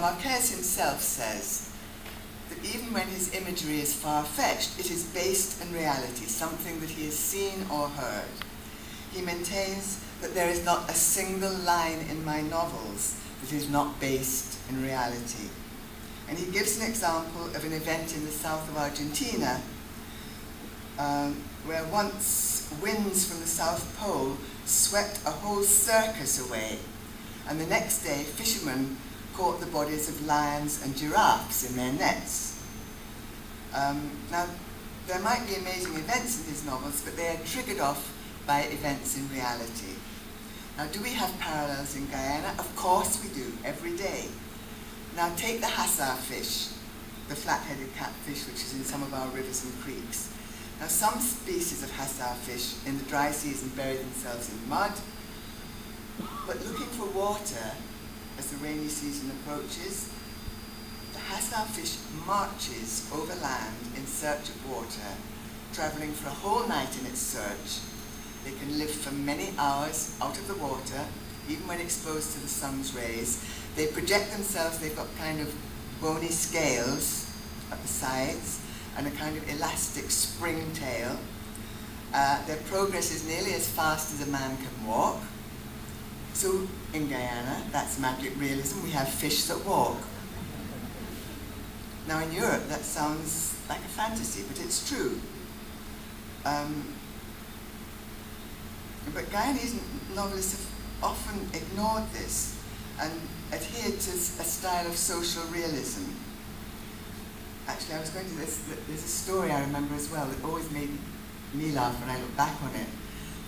Marquez himself says that even when his imagery is far-fetched, it is based in reality, something that he has seen or heard. He maintains that there is not a single line in my novels that is not based in reality. And he gives an example of an event in the south of Argentina where once winds from the South Pole swept a whole circus away, and the next day fishermen caught the bodies of lions and giraffes in their nets. Now, there might be amazing events in his novels, but they are triggered off by events in reality. Now, do we have parallels in Guyana? Of course we do, every day. Now, take the hassar fish, the flat-headed catfish, which is in some of our rivers and creeks. Now, some species of hassar fish in the dry season bury themselves in mud, but looking for water as the rainy season approaches, the hassar fish marches over land in search of water, traveling for a whole night in its search. They can live for many hours out of the water, even when exposed to the sun's rays. They project themselves, they've got kind of bony scales at the sides and a kind of elastic spring tail. Their progress is nearly as fast as a man can walk. So in Guyana, that's magic realism, we have fish that walk. Now in Europe, that sounds like a fantasy, but it's true. But Guyanese novelists have often ignored this and adhered to a style of social realism. Actually, I was going to there's a story I remember as well that always made me laugh when I look back on it,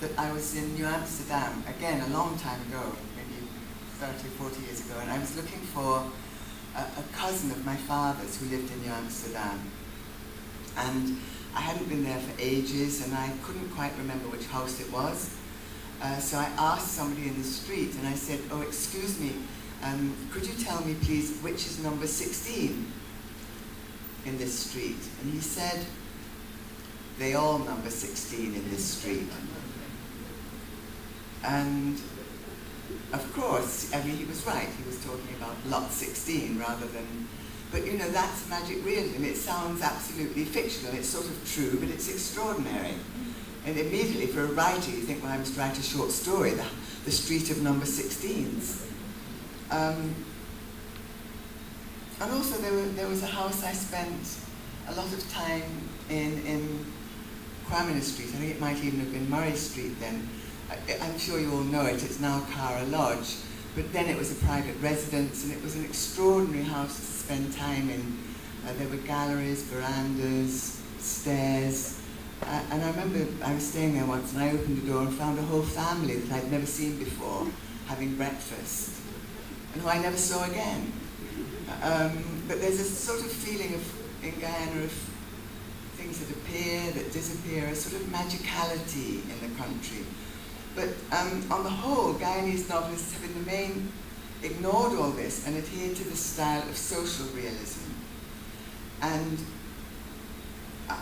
that I was in New Amsterdam, again, a long time ago, maybe 30 or 40 years ago, and I was looking for a cousin of my father's who lived in New Amsterdam. And I hadn't been there for ages, and I couldn't quite remember which house it was. So I asked somebody in the street, and I said, "Oh, excuse me, could you tell me, please, which is number 16 in this street?" And he said, "They all number 16 in this street." And of course, I mean, he was right. He was talking about lot 16 rather than, but you know, that's magic realism. It sounds absolutely fictional. It's sort of true, but it's extraordinary. And immediately, for a writer, you think, well, I must write a short story, the street of number 16s. And also, there was a house I spent a lot of time in Quamina Street. I think it might even have been Murray Street then. I'm sure you all know it. It's now Cara Lodge. But then it was a private residence, and it was an extraordinary house to spend time in. There were galleries, verandas, stairs. And I remember I was staying there once, and I opened the door and found a whole family that I'd never seen before having breakfast, and who I never saw again. But there's a sort of feeling in Guyana of things that appear, that disappear, a sort of magicality in the country. But on the whole, Guyanese novelists have in the main ignored all this and adhered to the style of social realism. And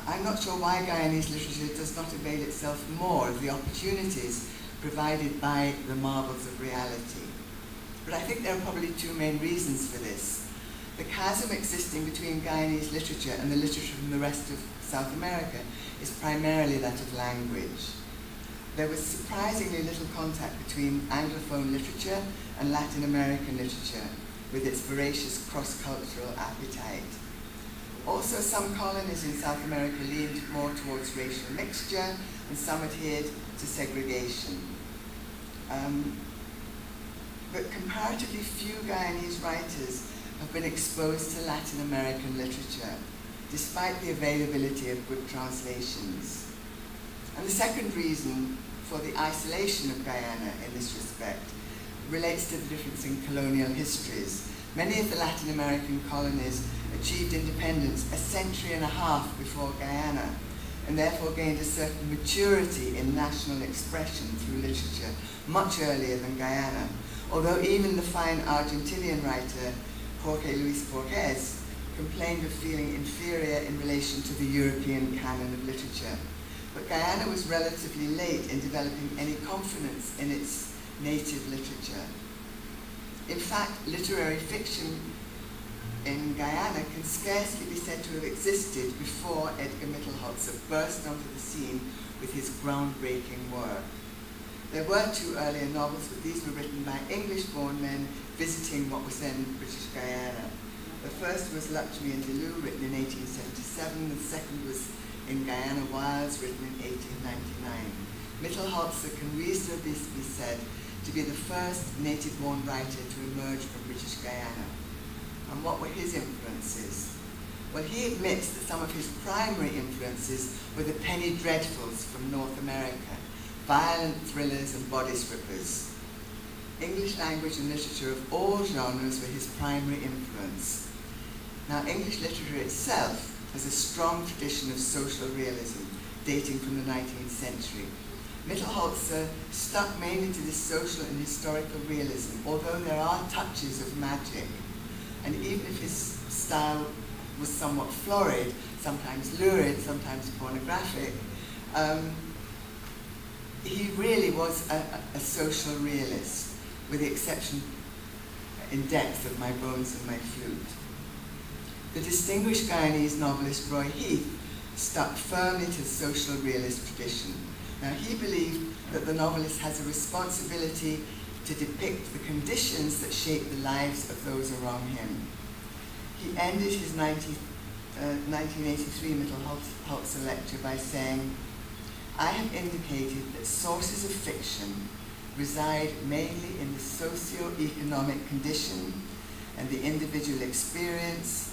I'm not sure why Guyanese literature does not avail itself more of the opportunities provided by the marvels of reality. But I think there are probably two main reasons for this. The chasm existing between Guyanese literature and the literature from the rest of South America is primarily that of language. There was surprisingly little contact between Anglophone literature and Latin American literature, with its voracious cross-cultural appetite. Also, some colonies in South America leaned more towards racial mixture, and some adhered to segregation. But comparatively few Guyanese writers have been exposed to Latin American literature, despite the availability of good translations. And the second reason for the isolation of Guyana in this respect relates to the difference in colonial histories. Many of the Latin American colonies achieved independence a century and a half before Guyana, and therefore gained a certain maturity in national expression through literature much earlier than Guyana. Although even the fine Argentinian writer Jorge Luis Borges complained of feeling inferior in relation to the European canon of literature. But Guyana was relatively late in developing any confidence in its native literature. In fact, literary fiction in Guyana can scarcely be said to have existed before Edgar Mittelholzer burst onto the scene with his groundbreaking work. There were two earlier novels, but these were written by English-born men visiting what was then British Guyana. The first was Lakshmi and Dilu, written in 1877. The second was In Guyana Wilds, written in 1899. Mittelholzer can reasonably be said to be the first native-born writer to emerge from British Guyana. And what were his influences? Well, he admits that some of his primary influences were the penny dreadfuls from North America, violent thrillers and body strippers. English language and literature of all genres were his primary influence. Now, English literature itself has a strong tradition of social realism dating from the 19th century. Mittelholzer stuck mainly to this social and historical realism, although there are touches of magic. And even if his style was somewhat florid, sometimes lurid, sometimes pornographic, he really was a social realist, with the exception in depth of My Bones and My Flute. The distinguished Guyanese novelist Roy Heath stuck firmly to the social realist tradition. Now, he believed that the novelist has a responsibility to depict the conditions that shape the lives of those around him. He ended his 1983 Mittelholzer lecture by saying, "I have indicated that sources of fiction reside mainly in the socio-economic condition and the individual experience,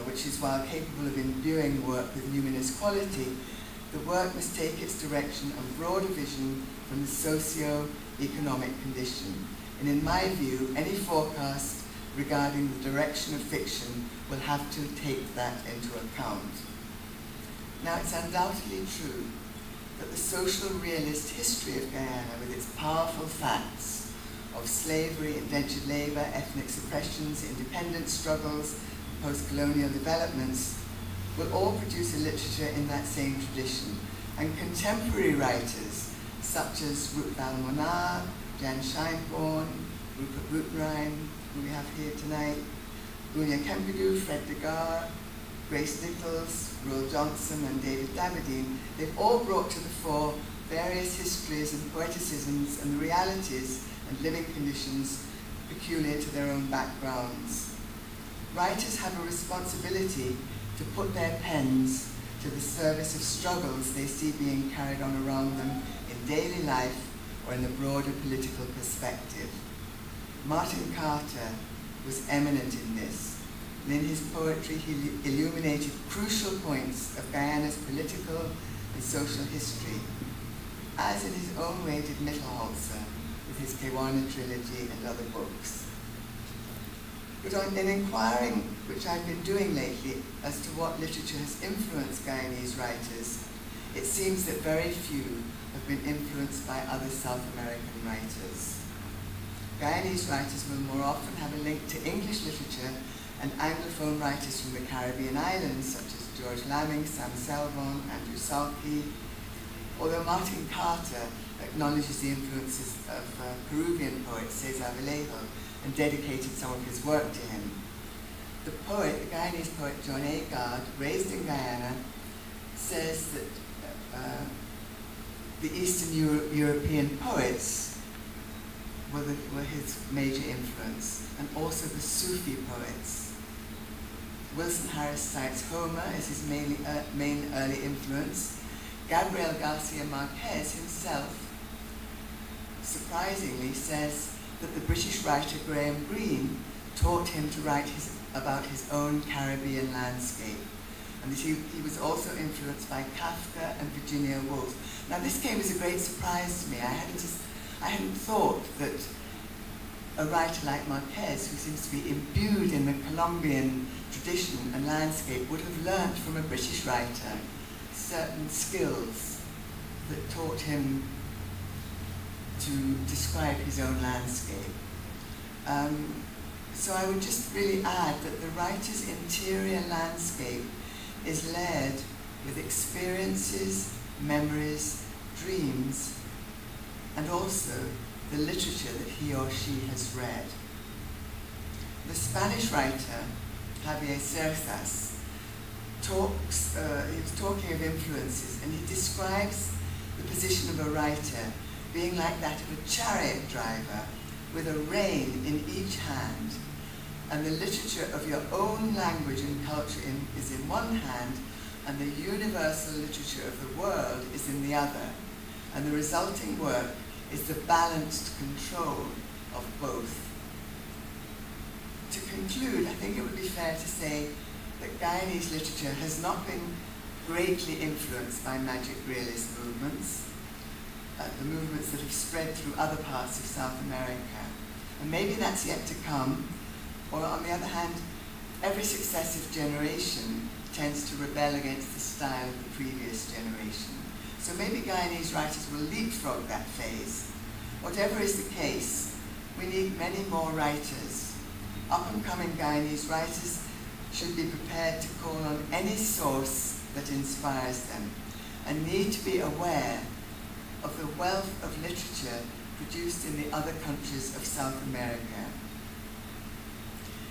which is, while capable of imbuing work with numinous quality, the work must take its direction and broader vision from the socio-economic condition. And in my view, any forecast regarding the direction of fiction will have to take that into account." Now, it's undoubtedly true that the social realist history of Guyana, with its powerful facts of slavery, indentured labor, ethnic suppressions, independence struggles, post-colonial developments, will all produce a literature in that same tradition. And contemporary writers, such as Ruth Valmona, Jan Scheinborn, Rupert Rutenrein, who we have here tonight, Unia Kempidou, Fred Degar, Grace Nichols, Roel Johnson, and David Dabadine, they've all brought to the fore various histories and poeticisms and the realities and living conditions peculiar to their own backgrounds. Writers have a responsibility to put their pens to the service of struggles they see being carried on around them in daily life or in the broader political perspective. Martin Carter was eminent in this, and in his poetry he illuminated crucial points of Guyana's political and social history, as in his own way did Mittelholzer with his Kewana trilogy and other books. But in inquiring, which I've been doing lately, as to what literature has influenced Guyanese writers, it seems that very few have been influenced by other South American writers. Guyanese writers will more often have a link to English literature and Anglophone writers from the Caribbean islands, such as George Lamming, Sam Selvon, Andrew Salkey, although Martin Carter acknowledges the influences of Peruvian poet Cesar Vallejo and dedicated some of his work to him. The poet, the Guyanese poet John Agard, raised in Guyana, says that the Eastern European poets were his major influence, and also the Sufi poets. Wilson Harris cites Homer as his main early influence. Gabriel Garcia Marquez himself, surprisingly, says that the British writer Graham Greene taught him to write about his own Caribbean landscape, and that he was also influenced by Kafka and Virginia Woolf. Now, this came as a great surprise to me. I hadn't thought that a writer like Marquez, who seems to be imbued in the Colombian tradition and landscape, would have learnt from a British writer certain skills that taught him to describe his own landscape. So I would just really add that the writer's interior landscape is layered with experiences, memories, dreams, and also the literature that he or she has read. The Spanish writer, Javier Cercas, he was talking of influences, and he describes the position of a writer being like that of a chariot driver with a rein in each hand, and the literature of your own language and culture is in one hand, and the universal literature of the world is in the other, and the resulting work is the balanced control of both. To conclude, I think it would be fair to say that Guyanese literature has not been greatly influenced by magic realist movements, the movements that have spread through other parts of South America. And maybe that's yet to come, or on the other hand, every successive generation tends to rebel against the style of the previous generation. So maybe Guyanese writers will leapfrog that phase. Whatever is the case, we need many more writers. Up-and-coming Guyanese writers should be prepared to call on any source that inspires them, and need to be aware of the wealth of literature produced in the other countries of South America.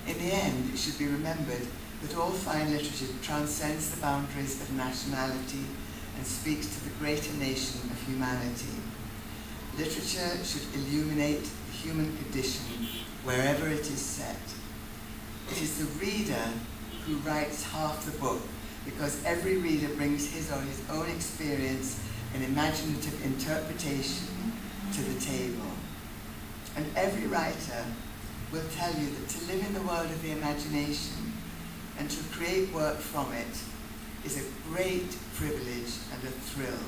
In the end, it should be remembered that all fine literature transcends the boundaries of nationality and speaks to the greater nation of humanity. Literature should illuminate the human condition wherever it is set. It is the reader who writes half the book, because every reader brings his or his own experience and imaginative interpretation to the table. And every writer will tell you that to live in the world of the imagination and to create work from it is a great privilege and a thrill.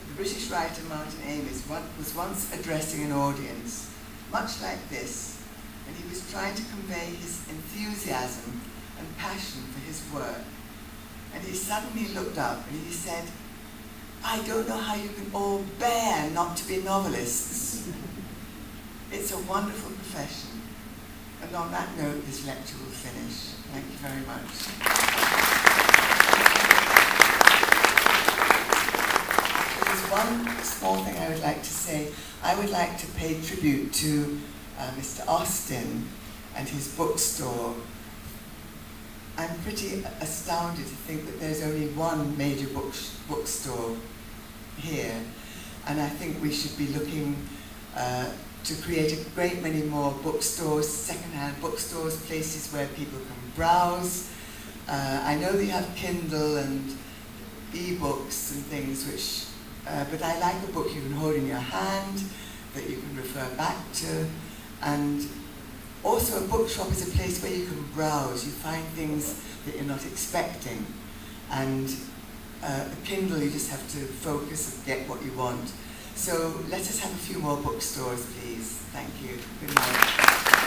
The British writer Martin Amis was once addressing an audience, much like this, and he was trying to convey his enthusiasm and passion for his work. And he suddenly looked up and he said, "I don't know how you can all bear not to be novelists." It's a wonderful profession. And on that note, this lecture will finish. Thank you very much. There's one small thing I would like to say. I would like to pay tribute to Mr. Austin and his bookstore. I'm pretty astounded to think that there's only one major bookstore here, and I think we should be looking to create a great many more bookstores, second-hand bookstores, places where people can browse. I know that you have Kindle and e-books and things, which, but I like a book you can hold in your hand, that you can refer back to, and also a bookshop is a place where you can browse. You find things that you're not expecting, and a Kindle, you just have to focus and get what you want. So let us have a few more bookstores, please. Thank you. Good night.